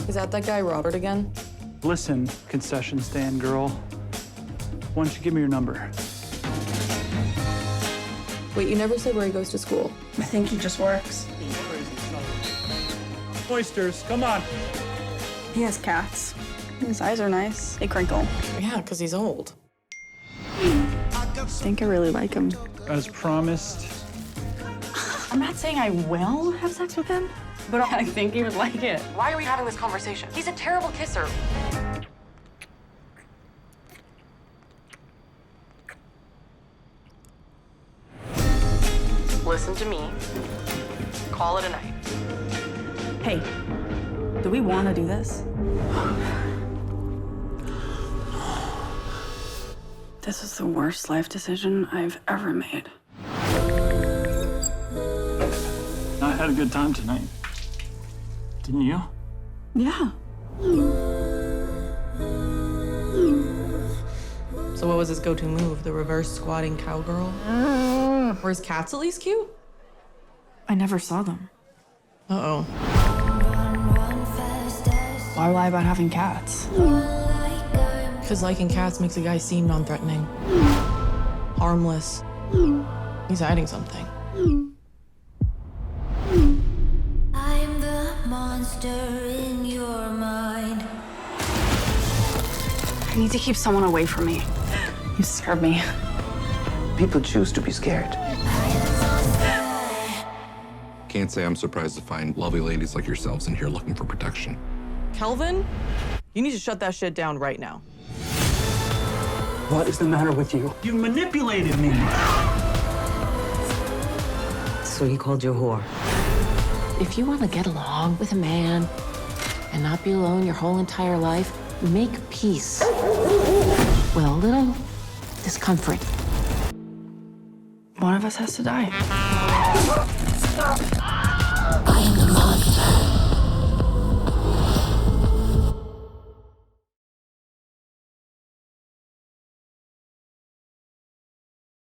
Is that guy Robert again? Listen, concession stand girl. Why don't you give me your number? Wait, you never said where he goes to school. I think he just works. Oysters, come on. He has cats. His eyes are nice. They crinkle. Yeah, because he's old. I think I really like him. As promised. I'm not saying I will have sex with him, but I think he would like it. Why are we having this conversation? He's a terrible kisser. Listen to me. Call it a night. Hey, do we want to do this? This is the worst life decision I've ever made. I had a good time tonight. Didn't you? Yeah. So what was his go-to move? The reverse squatting cowgirl? Were his cats at least cute? I never saw them. Uh-oh. Why lie about having cats? Because liking cats makes a guy seem non-threatening. Harmless. He's hiding something. I'm the monster in your mind. I need to keep someone away from me. You scared me. People choose to be scared. Can't say I'm surprised to find lovely ladies like yourselves in here looking for protection. Kelvin, you need to shut that shit down right now. What is the matter with you? You manipulated me. So he called you a whore. If you want to get along with a man and not be alone your whole entire life, make peace. With a little discomfort. One of us has to die. I am the monster.